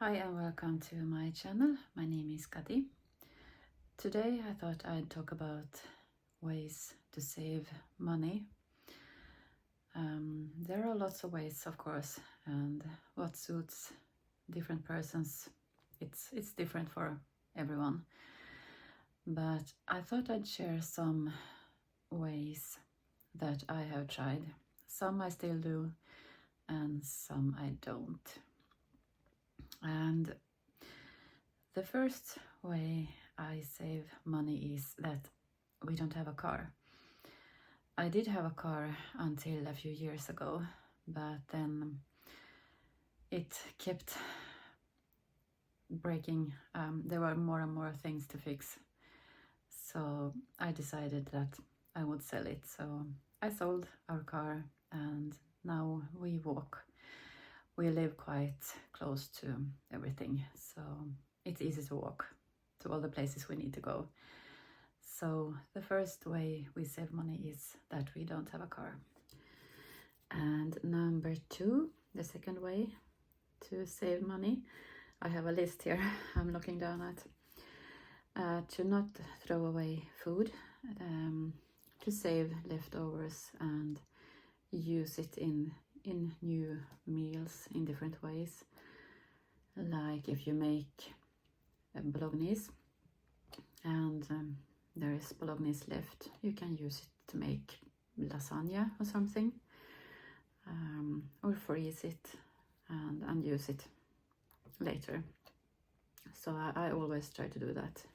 Hi and welcome to my channel. My name is Kati. Today I thought I'd talk about ways to save money. There are lots of ways, of course, and what suits different persons, it's different for everyone. But I thought I'd share some ways that I have tried. Some I still do and some I don't. And the first way I save money is that we don't have a car. I did have a car until a few years ago, but then it kept breaking. There were more and more things to fix. So I decided that I would sell it. So I sold our car and now we walk. We live quite close to everything, so it's easy to walk to all the places we need to go. So the first way we save money is that we don't have a car. And number two, the second way to save money, I have a list here I'm looking down at. To not throw away food, to save leftovers and use it in new meals in different ways. Like if you make bolognese and there is bolognese left, you can use it to make lasagna or something, or freeze it and use it later. So I always try to do that.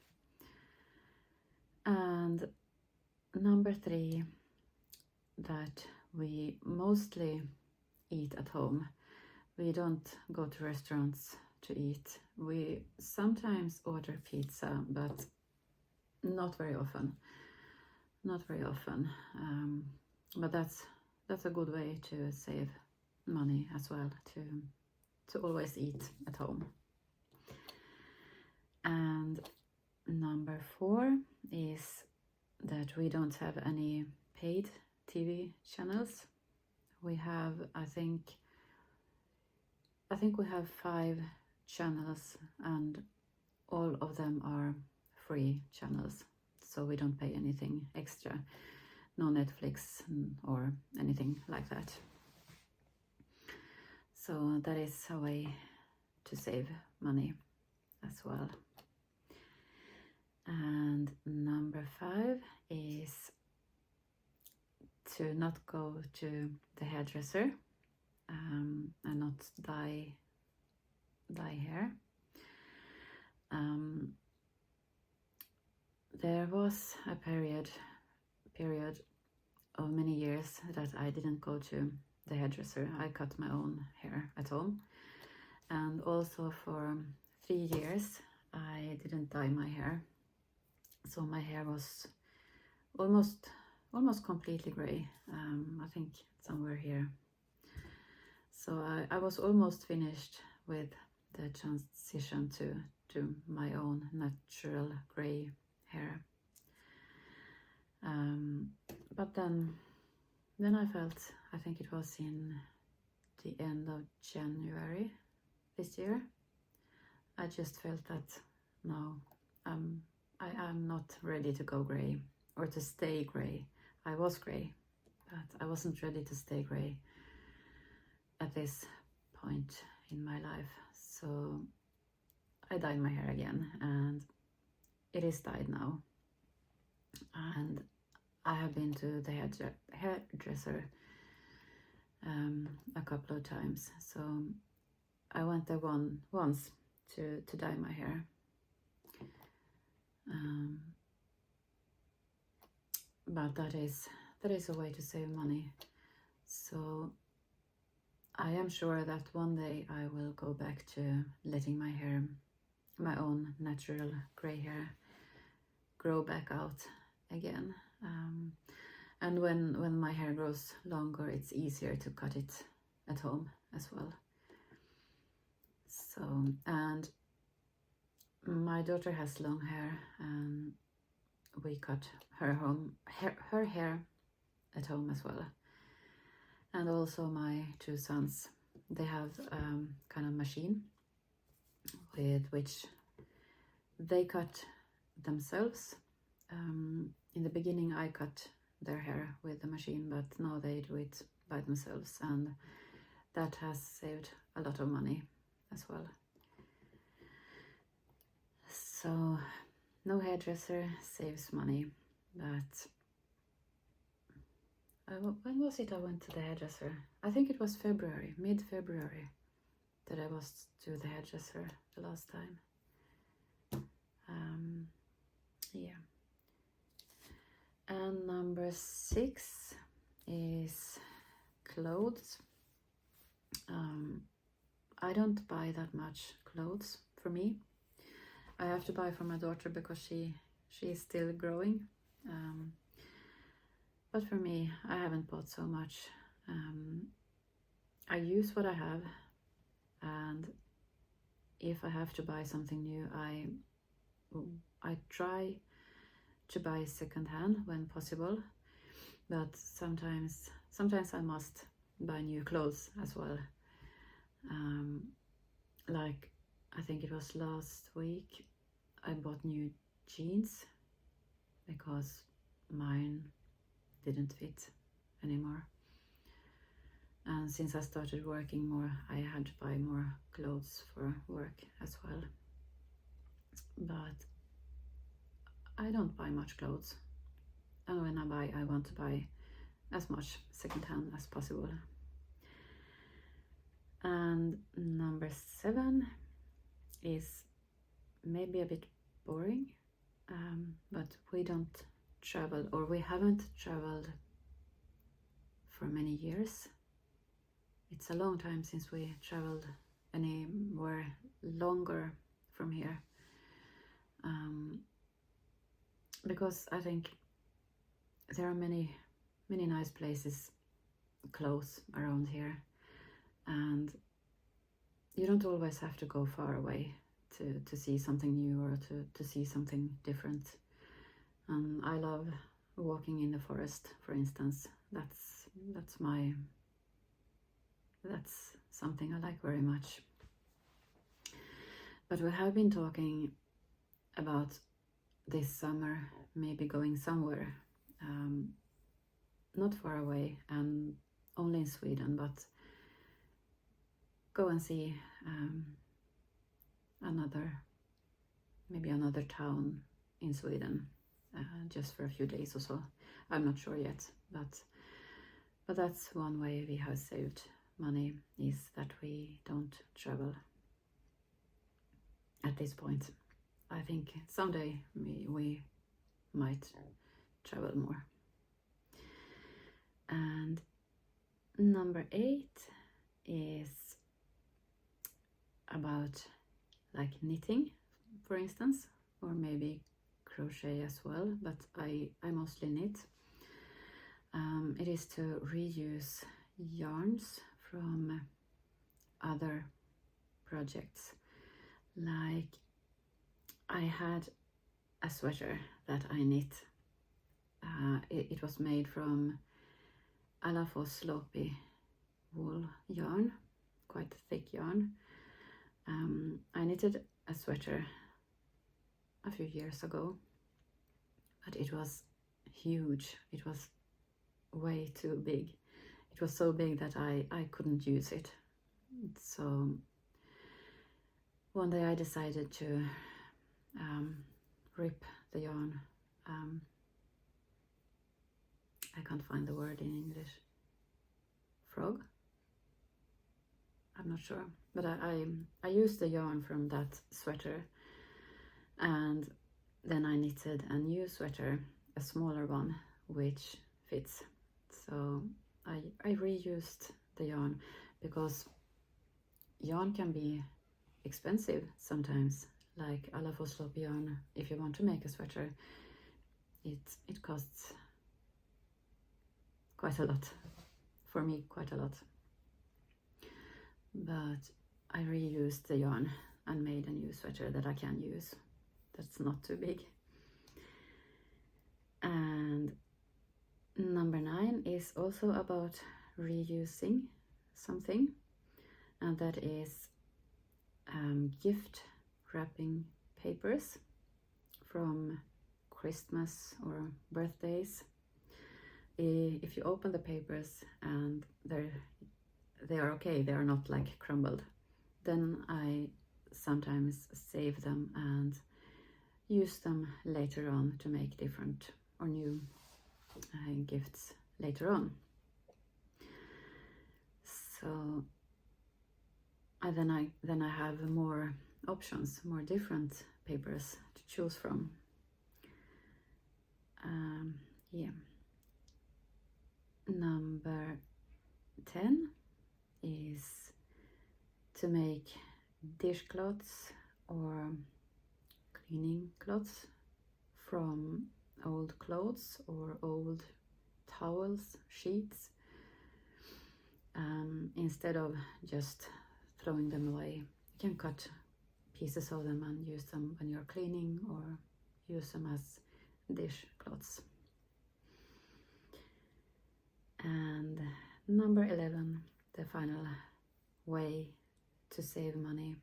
And number three, that we mostly eat at home. We don't go to restaurants to eat. We sometimes order pizza, but not very often. Not very often. But that's a good way to save money as well, to always eat at home. And number four is that we don't have any paid TV channels. We have, I think we have 5 channels and all of them are free channels. So we don't pay anything extra, no Netflix or anything like that. So that is a way to save money as well. And number 5 is to not go to the hairdresser and not dye hair. There was a period of many years that I didn't go to the hairdresser. I cut my own hair at home, and also for 3 years I didn't dye my hair. So my hair was almost completely gray. I think somewhere here. So I was almost finished with the transition to my own natural gray hair. But then I felt, I think it was in the end of January this year, I just felt that no, I am not ready to go gray or to stay gray. I was gray, but I wasn't ready to stay gray at this point in my life. So I dyed my hair again and it is dyed now. And I have been to the hairdresser a couple of times. So I went there once to dye my hair. But that is a way to save money. So I am sure that one day I will go back to letting my hair, my own natural gray hair, grow back out again. And when my hair grows longer, it's easier to cut it at home as well. So, and my daughter has long hair and we cut her hair at home as well. And also my 2 sons, they have kind of machine with which they cut themselves. In the beginning I cut their hair with the machine, but now they do it by themselves, and that has saved a lot of money as well. So no hairdresser saves money, but when was it I went to the hairdresser? I think it was February, mid-February, that I was to the hairdresser the last time. Yeah. And number 6 is clothes. I don't buy that much clothes for me. I have to buy for my daughter because she is still growing. But for me, I haven't bought so much. I use what I have, and if I have to buy something new, I try to buy secondhand when possible, but sometimes I must buy new clothes as well. Like I think it was last week I bought new jeans because mine didn't fit anymore, and since I started working more, I had to buy more clothes for work as well. But I don't buy much clothes, and when I buy, I want to buy as much secondhand as possible. And number 7 is maybe a bit boring, but we don't travel, or we haven't traveled for many years. It's a long time since we traveled anywhere longer from here, because I think there are many nice places close around here, and you don't always have to go far away to see something new or to see something different. I love walking in the forest, for instance. That's something I like very much. But we have been talking about this summer maybe going somewhere, not far away and only in Sweden, but go and see maybe another town in Sweden, just for a few days or so. I'm not sure yet, but that's one way we have saved money, is that we don't travel at this point. I think someday we might travel more. And number 8 is about like knitting, for instance, or maybe crochet as well, but I mostly knit. It is to reuse yarns from other projects. Like I had a sweater that I knit. It was made from sloppy wool yarn, quite thick yarn. I knitted a sweater a few years ago, but it was huge. It was way too big. It was so big that I couldn't use it. So one day I decided to rip the yarn. I can't find the word in English. Frog? I'm not sure, but I used the yarn from that sweater, and then I knitted a new sweater, a smaller one, which fits. So I reused the yarn, because yarn can be expensive sometimes. Like sloppy yarn, if you want to make a sweater, it costs quite a lot. For me, quite a lot. But I reused the yarn and made a new sweater that I can use. That's not too big. And number 9 is also about reusing something, and that is gift wrapping papers from Christmas or birthdays. If you open the papers and they are okay, they are not like crumbled, then I sometimes save them and use them later on to make different or new gifts later on. So then I have more options, more different papers to choose from. Yeah. Number 10 is to make dishcloths or cleaning cloths from old clothes or old towels, sheets, instead of just throwing them away. You can cut pieces of them and use them when you're cleaning or use them as dishcloths. And number 11, the final way to save money,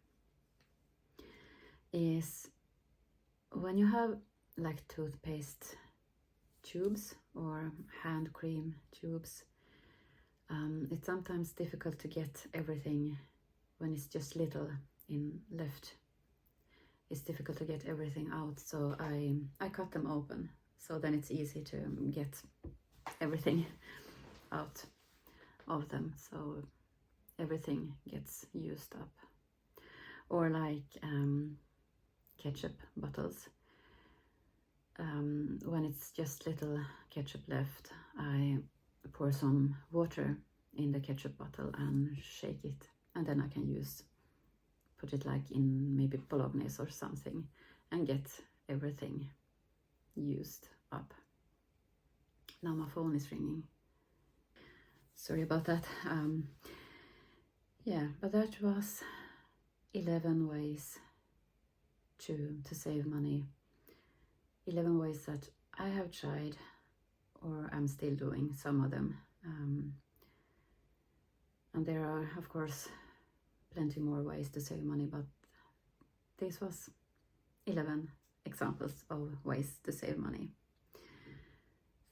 is when you have like toothpaste tubes or hand cream tubes, it's sometimes difficult to get everything when it's just little in left. It's difficult to get everything out, so I cut them open, so then it's easy to get everything out of them, so everything gets used up. Or like ketchup bottles. When it's just little ketchup left, I pour some water in the ketchup bottle and shake it, and then I can put it like in maybe bolognese or something and get everything used up. Now my phone is ringing. Sorry about that. Yeah, but that was 11 ways to save money. 11 ways that I have tried, or I'm still doing some of them. And there are, of course, plenty more ways to save money, but this was 11 examples of ways to save money.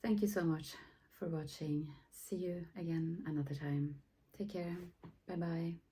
Thank you so much for watching. See you again another time. Take care. Bye bye.